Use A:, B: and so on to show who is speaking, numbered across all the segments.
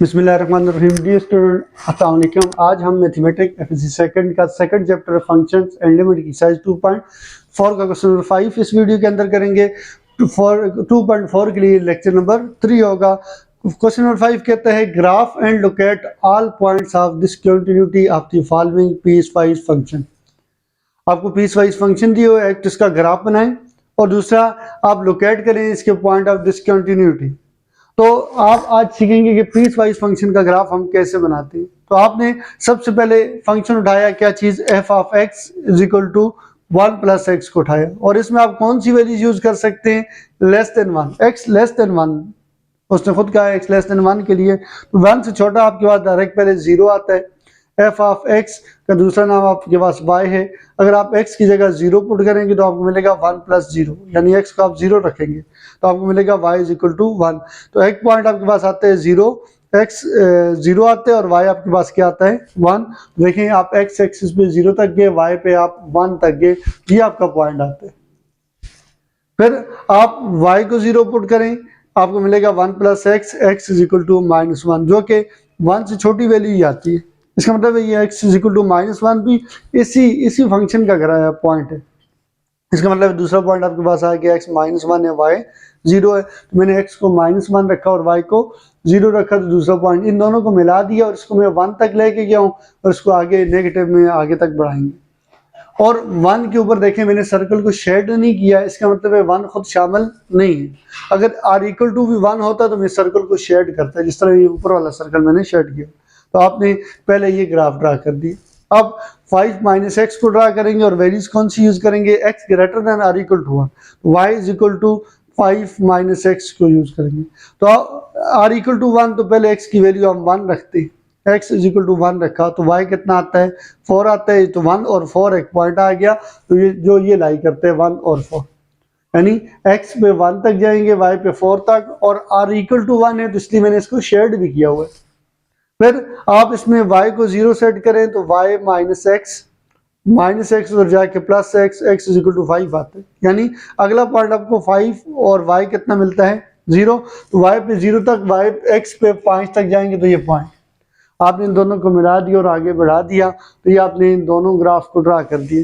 A: बिस्मिल्लाहिर्रहमानिर्रहीम। Dear student, अस्सलाम वालेकुम। आज हम मैथमेटिक्स एफएससी सेकंड का second chapter functions and limit की एक्सरसाइज 2.4 का क्वेश्चन नंबर 5 इस वीडियो के अंदर करेंगे। 2.4 के लिए लेक्चर नंबर 3 होगा। क्वेश्चन नंबर 5 कहता है graph and locate all points of discontinuity of the following piecewise function. आपको पीस वाइज फंक्शन दिए हुए, एक इसका ग्राफ बनाएं और दूसरा आप लोकेट करें इसके पॉइंट ऑफ डिसकंटिन्यूटी। तो आप आज सीखेंगे कि पीस वाइज फंक्शन का ग्राफ हम कैसे बनाते हैं। तो आपने सबसे पहले फंक्शन उठाया, क्या चीज, f of x is equal to 1 plus x को उठाया और इसमें आप कौन सी वैल्यूज यूज कर सकते हैं, less than 1, x less than 1। उसने खुद कहा है एक्स लेस देन 1 के लिए, तो 1 से छोटा आपके पास डायरेक्ट पहले 0 आता है। एफ ऑफ एक्स का दूसरा नाम आपके पास y है। अगर आप x की जगह 0 पुट करेंगे तो आपको मिलेगा 1 प्लस 0, यानी x को आप 0 रखेंगे तो आपको मिलेगा y इज इक्वल टू 1। तो एक पॉइंट आपके पास आते हैं 0, x 0 आते हैं और y आपके पास क्या आता है 1। देखें आप x एक्सिस पे 0 तक गए, y पे आप 1 तक गए, ये आपका पॉइंट आता है। फिर आप y को 0 पुट करें, आपको मिलेगा 1 plus x, x is equal to -1, जो कि 1 से छोटी वैल्यू ही आती है। इसका मतलब है ये x इज इक्वल टू -1 भी इसी फंक्शन का पॉइंट है। इसका मतलब दूसरा पॉइंट आपके पास आया कि x -1 है, y 0 है। तो मैंने x को -1 रखा और y को 0 रखा, तो दूसरा पॉइंट इन दोनों को मिला दिया और इसको मैं 1 तक लेके गया हूँ और इसको आगे नेगेटिव में आगे तक बढ़ाएंगे। और 1 के ऊपर देखें मैंने सर्कल को शेड नहीं किया, इसका मतलब है 1 खुद शामिल नहीं है। अगर r इक्वल टू भी 1 होता तो मैं सर्कल को शेड करता, जिस तरह ये ऊपर वाला सर्कल मैंने शेड किया। तो आपने पहले ये ग्राफ ड्रा कर दी। अब 5 माइनस एक्स को ड्रा करेंगे और वैल्यूज कौन सी यूज करेंगे, x greater than or equal to 1, y is equal to 5 minus x को यूज करेंगे। तो आर इक्वल टू 1, तो पहले x की वैल्यू हम 1 रखते हैं, x इज इक्वल टू 1 रखा तो y कितना आता है 4 आता है। तो 1 और 4 एक पॉइंट आ गया, तो ये लाई करते हैं 1 और 4, यानी x पे 1 तक जाएंगे, y पे 4 तक, और r इक्वल टू 1 है तो इसलिए मैंने इसको शेड भी किया हुआ है। फिर आप इसमें y को 0 सेट करें तो y माइनस एक्स और जाके plus x, x is equal to 5 आता है। यानी अगला पॉइंट आपको 5 और y कितना मिलता है 0, तो y पे 0 तक, y x पे 5 तक जाएंगे तो ये पॉइंट आपने इन दोनों को मिला दिया और आगे बढ़ा दिया। तो ये आपने इन दोनों ग्राफ को ड्रा कर दिए,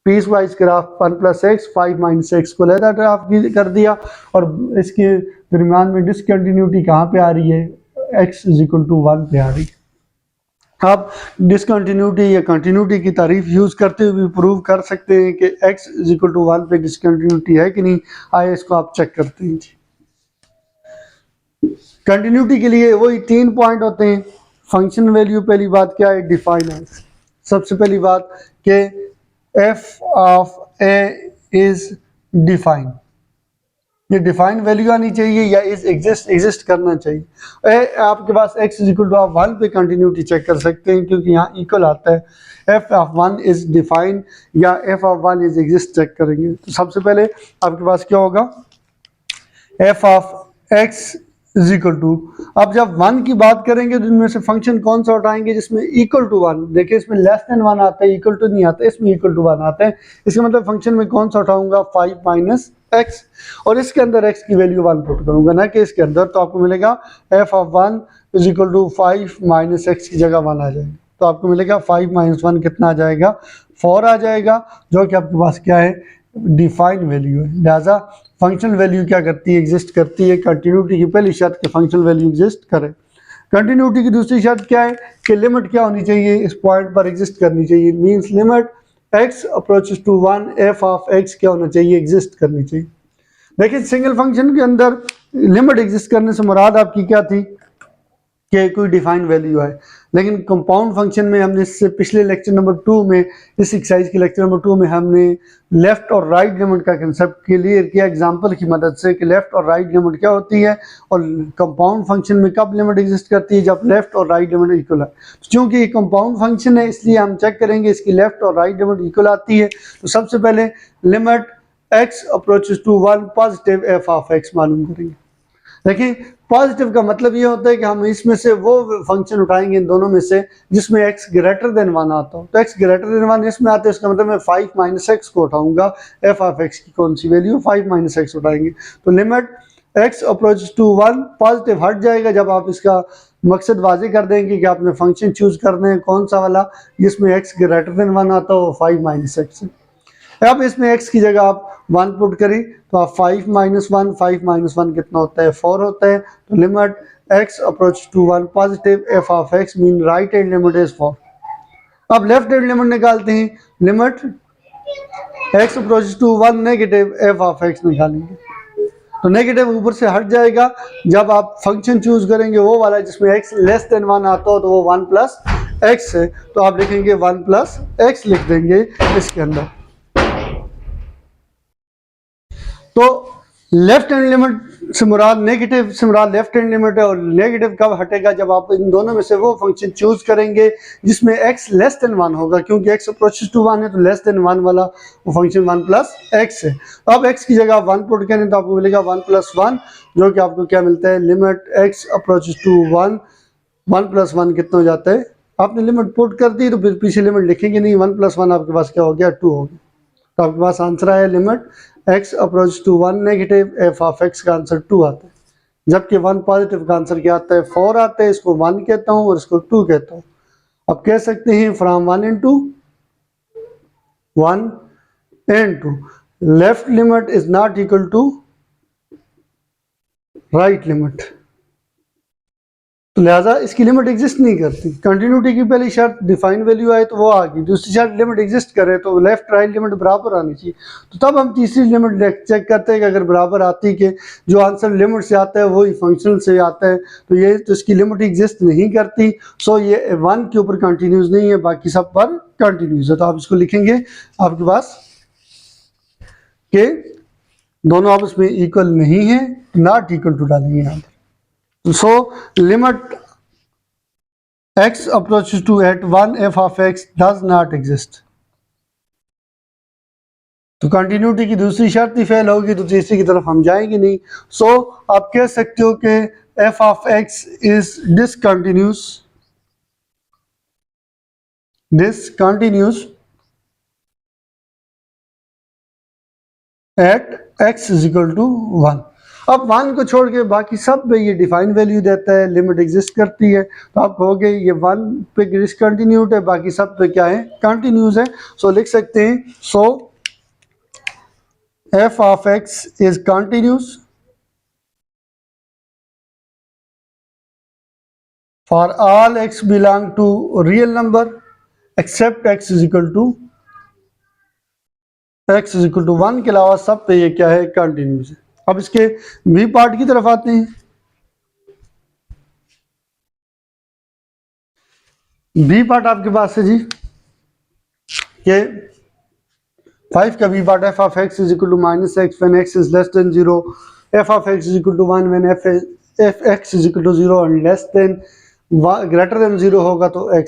A: piecewise graph 1 plus x, 5 minus x को लेदा ग्राफ कर दिया और इसके दरमियान में डिसकंटिन्यूटी कहाँ पे आ रही है, x इज इक्वल टू 1 पे आ रही है। आप डिसकंटिन्यूटी या कंटिन्यूटी की तारीफ यूज करते हुए भी प्रूव कर सकते हैं कि x इज इक्वल टू 1 पे डिसकंटिन्यूटी है कि नहीं। आए इसको आप चेक करते हैं जी। कंटिन्यूटी के लिए वही 3 पॉइंट होते हैं। फंक्शन वैल्यू पहली बात क्या है, डिफाइन है। सबसे पहली बात कि f of a is define, ये डिफाइन वैल्यू आनी चाहिए या इज एग्जिस्ट करना चाहिए। आपके पास x इज इक्वल टू आप 1 पे कंटिन्यूटी चेक कर सकते हैं क्योंकि यहाँ इक्वल आता है। f ऑफ 1 इज डिफाइन या f of 1 is exist check करेंगे। तो सबसे पहले आपके पास क्या होगा, f of x is equal to, अब जब 1 की बात करेंगे तो इनमें से फंक्शन कौन सा उठाएंगे जिसमें इक्वल टू 1, देखिए इसमें लेस देन 1 आता है, इक्वल टू नहीं आता, इसमें इक्वल टू 1 आता है। इसका मतलब फंक्शन में कौन सा उठाऊंगा 5 माइनस एक्स, और इसके अंदर x की वैल्यू 1 पुट करूंगा ना कि इसके अंदर, तो आपको मिलेगा f of 1 is equal to 5 minus x की जगह 1 आ जाएगा। तो आपको मिलेगा 5 माइनस 1 कितना आ जाएगा 4 आ जाएगा, जो कि आपके पास क्या है डिफाइन वैल्यू है। लिहाजा फंक्शन वैल्यू क्या करती है, एग्जिस्ट करती है। कंटिन्यूटी की पहली शर्त कि फंक्शन वैल्यू एग्जिस्ट करे। कंटिन्यूटी की दूसरी शर्त क्या है कि लिमिट क्या होनी चाहिए, इस पॉइंट पर एग्जिस्ट करनी चाहिए। Means limit x approaches to 1 f of x क्या होना चाहिए, एग्जिस्ट करनी चाहिए। देखिए सिंगल फंक्शन के अंदर लिमिट एग्जिस्ट करने से मुराद आपकी क्या थी कि कोई डिफाइन वैल्यू है, लेकिन कंपाउंड फंक्शन में हमने इससे पिछले लेक्चर नंबर 2 में, इस एक्सरसाइज के लेक्चर नंबर 2 में हमने लेफ्ट और राइट लिमिट का कंसेप्ट क्लियर किया एग्जांपल की मदद से कि लेफ्ट और राइट लिमिट क्या होती है और कंपाउंड फंक्शन में कब लिमिट एग्जिस्ट करती है, जब लेफ्ट और राइट लिमिट इक्वल है। चूंकि ये कंपाउंड फंक्शन है इसलिए हम चेक करेंगे इसकी लेफ्ट और राइट लिमिट इक्वल आती है। तो सबसे पहले limit x approaches to 1 positive f of x मालूम करेंगे। देखिए पॉजिटिव का मतलब ये होता है कि हम इसमें से वो फंक्शन उठाएंगे इन दोनों में से जिसमें x ग्रेटर देन 1 आता हो। तो x ग्रेटर देन 1 इसमें आता है, इसका मतलब मैं 5 माइनस एक्स को उठाऊंगा। f ऑफ x की कौन सी वैल्यू 5 माइनस एक्स उठाएंगे। तो limit x approach to 1 positive हट जाएगा जब आप इसका मकसद वाजे कर देंगे कि आपने फंक्शन चूज करना है कौन सा वाला जिसमें x ग्रेटर देन 1 आता हो 5 माइनस एक्स। अब इसमें x की जगह आप 1 पुट करें तो आप 5 माइनस 1 कितना होता है 4 होता है। तो limit x approach to 1 positive f of x mean right hand limit is 4। अब लेफ्ट हैंड लिमिट निकालते हैं, limit x approach to 1 negative f of x निकालेंगे तो नेगेटिव ऊपर से हट जाएगा जब आप फंक्शन चूज करेंगे वो वाला जिसमें x लेस देन 1 आता हो तो वो 1 प्लस एक्स है तो आप लिखेंगे 1 प्लस एक्स लिख देंगे इसके अंदर। तो लेफ्ट हैंड लिमिट से मुराद नेगेटिव से मुराद लेफ्ट हैंड लिमिट है और नेगेटिव कब हटेगा जब आप इन दोनों में से वो फंक्शन चूज करेंगे जिसमें x लेस देन 1 होगा क्योंकि x अप्रोचेस टू 1 है तो लेस देन 1 वाला वो फंक्शन 1 प्लस एक्स है। तो अब x की जगह 1 पुट करें तो आपको मिलेगा 1 प्लस 1 जो कि आपको क्या मिलता है limit x approaches to 1 plus 1 कितना हो जाता है। आपने लिमिट पुट कर दी तो फिर पीछे लिमिट लिखेंगे नहीं, 1 प्लस 1 आपके पास क्या हो गया 2 हो गया। तो आपके पास आंसर आया limit x approach to 1 negative f of x का आंसर 2 आता है जबकि 1 पॉजिटिव का आंसर क्या आता है 4 आता है। इसको 1 कहता हूं और इसको 2 कहता हूं। अब कह सकते हैं from 1 into 1 into left limit is not equal to right limit तो लिहाजा इसकी लिमिट एग्जिस्ट नहीं करती। कंटिन्यूटी की पहली शर्त डिफाइन वैल्यू आए तो वो आ गई, दूसरी शर्त लिमिट एग्जिस्ट करे तो लेफ्ट राइट लिमिट बराबर आनी चाहिए। तो तब हम तीसरी लिमिट चेक करते हैं कि अगर बराबर आती कि जो आंसर लिमिट से आता है वही फंक्शन से आता है तो ये तो इसकी लिमिट एग्जिस्ट नहीं करती। सो ये 1 के ऊपर कंटिन्यूस नहीं है बाकी सब पर कंटिन्यूस है। तो आप इसको लिखेंगे आपके पास कि दोनों आपस में इक्वल नहीं है, नॉट इक्वल टू डालेंगे यहाँ पर। So limit x approaches to at 1 f of x does not exist। तो कंटिन्यूटी की दूसरी शर्त ही फेल होगी तो तीसरी की तरफ हम जाएंगे नहीं। सो आप कह सकते हो कि f of x is discontinuous at x is equal to 1। अब 1 को छोड़ के बाकी सब पे ये डिफाइन वैल्यू देता है, लिमिट एग्जिस्ट करती है तो आप कहोगे ये 1 पे डिसकंटिन्यूड है बाकी सब पे क्या है कंटिन्यूस है। सो लिख सकते हैं so f of x is continuous for all x belong to real number except x is equal to 1 के अलावा सब पे ये क्या है कंटिन्यूस है। अब इसके बी पार्ट की तरफ आते हैं। बी पार्ट आपके पास है जी कि 5 का B part f of x is equal to minus x when x is less than 0, f of x is equal to 1 when f x is equal to 0 and less than greater than 0 होगा तो x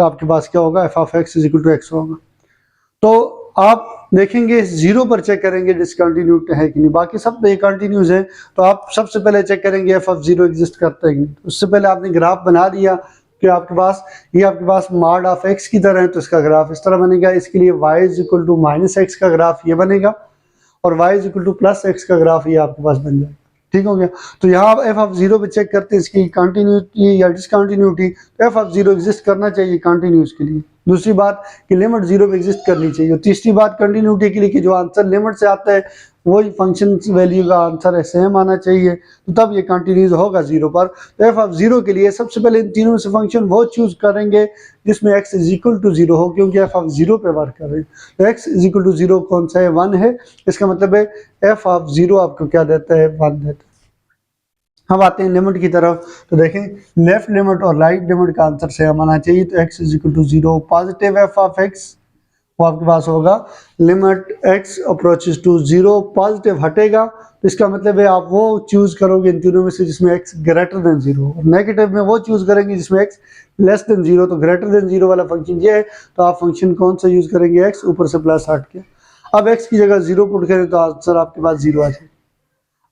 A: आपके पास क्या होगा f of x is equal to x होगा। तो आप देखेंगे 0 पर चेक करेंगे डिसकंटिन्यूट है कि नहीं, बाकी सब पे कंटिन्यूस है। तो आप सबसे पहले चेक करेंगे f ऑफ 0 एग्जिस्ट करता है कि नहीं। उससे पहले आपने ग्राफ बना दिया कि आपके पास ये आपके पास मॉड ऑफ x की तरह है तो इसका ग्राफ इस तरह बनेगा। इसके लिए y is equal to minus x का ग्राफ ये बनेगा और y is equal to plus x का ग्राफ ये आपके पास बन जाएगा। ठीक हो गया। तो यहाँ आप f ऑफ 0 पे चेक करते हैं इसकी कंटिन्यूटी या डिसकंटिन्यूटी, तो f ऑफ 0 एग्जिस्ट करना चाहिए कंटिन्यूस के लिए। दूसरी बात कि लिमिट 0 पे एग्जिस्ट करनी चाहिए। और तीसरी बात कंटिन्यूटी के लिए कि जो आंसर लिमिट से आता है वही फंक्शन वैल्यू का आंसर सेम आना चाहिए तो तब ये कंटिन्यूस होगा 0 पर। तो f ऑफ 0 के लिए सबसे पहले इन तीनों में से फंक्शन वो चूज करेंगे जिसमें x इज इक्वल टू 0 हो क्योंकि f ऑफ 0 पे वर्क कर रहे हैं। तो x इज इक्वल टू 0 कौन सा है 1 है, इसका मतलब है f ऑफ 0 आपको क्या देता है 1 देता है। हम आते हैं लिमिट की तरफ तो देखें लेफ्ट लिमिट और राइट लिमिट का आंसर सेम आना चाहिए। तो x is equal to 0 positive f of x वो आपके पास होगा limit x approaches to 0 positive हटेगा तो इसका मतलब है आप वो चूज करोगे इन तीनों में से जिसमें x ग्रेटर देन 0 और नेगेटिव में वो चूज करेंगे जिसमें x लेस देन 0। तो ग्रेटर देन 0 वाला फंक्शन ये है तो आप फंक्शन कौन सा यूज करेंगे x ऊपर से प्लस हट के। अब x की जगह 0 पुट करें तो आंसर आपके पास 0 आ जाए।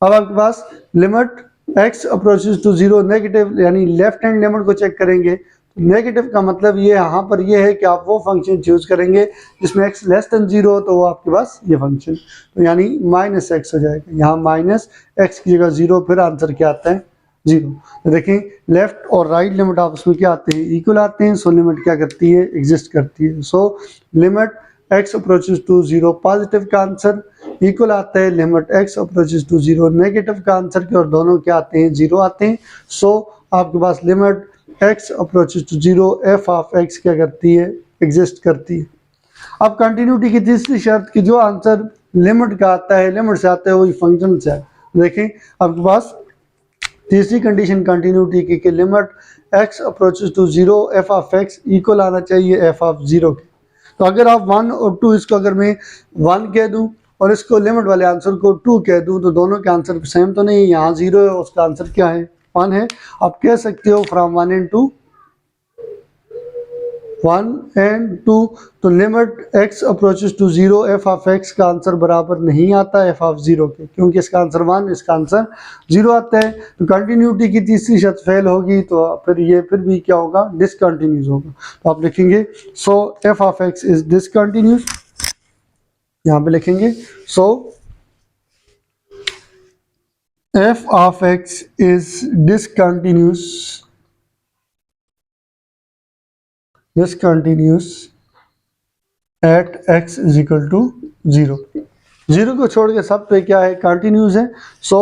A: अब आपके पास limit x approaches to 0 negative यानी लेफ्ट हैंड लिमिट को चेक करेंगे नेगेटिव का मतलब ये यहाँ पर ये है कि आप वो फंक्शन चूज करेंगे जिसमें x लेस देन 0 हो, तो वो आपके पास ये फंक्शन, तो यानी -x हो जाएगा। यहाँ -x की जगह 0, फिर आंसर क्या आता है 0। तो देखें लेफ्ट और राइट लिमिट आपस में क्या आते हैं, इक्वल आते हैं। सो लिमिट क्या करती है, एग्जिस्ट करती है। So limit x approaches to 0 positive का आंसर इक्वल आता है limit x approaches to 0 negative का आंसर के, और दोनों क्या आते हैं 0 आते हैं। सो आपके पास limit x approaches to 0 f of x क्या करती है, एग्जिस्ट करती है। अब कंटिन्यूटी की तीसरी शर्त कि जो आंसर लिमिट का आता है, लिमिट से आता है, वही फंक्शन से है। देखें आपके पास तीसरी कंडीशन कंटिन्यूटी की कि limit x approaches to 0 f of x equal आना चाहिए f ऑफ 0 के। तो अगर आप 1 और 2, इसको अगर मैं 1 कह दूं और इसको लिमिट वाले आंसर को 2 कह दूं, तो दोनों के आंसर सेम तो नहीं है। यहाँ 0 है, उसका आंसर क्या है 1 है। आप कह सकते हो फ्रॉम 1 एंड 2, 1 एंड 2, तो limit x approaches to 0 f of x का आंसर बराबर नहीं आता f ऑफ 0 के, क्योंकि इसका आंसर 1, इसका आंसर 0 आता है। तो कंटिन्यूटी की तीसरी शर्त फेल होगी, तो फिर ये फिर भी क्या होगा, डिसकंटिन्यूस होगा। तो आप लिखेंगे सो f of x is discontinuous, यहाँ पे लिखेंगे सो f of x is discontinuous at x is equal to 0। 0 को छोड़ के सब पे क्या है, कंटिन्यूस है। So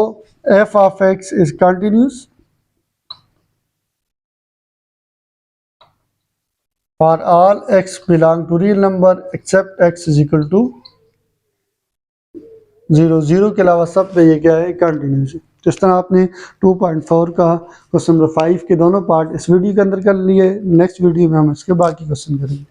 A: f of x is continuous for all x belong to real number except x is equal to 0। 0 के अलावा सब पे ये क्या है, कंटिन्यूस है। जिस तरह आपने 2.4 का क्वेश्चन नंबर 5 के दोनों पार्ट इस वीडियो के अंदर कर लिए, नेक्स्ट वीडियो में हम इसके बाकी क्वेश्चन करेंगे।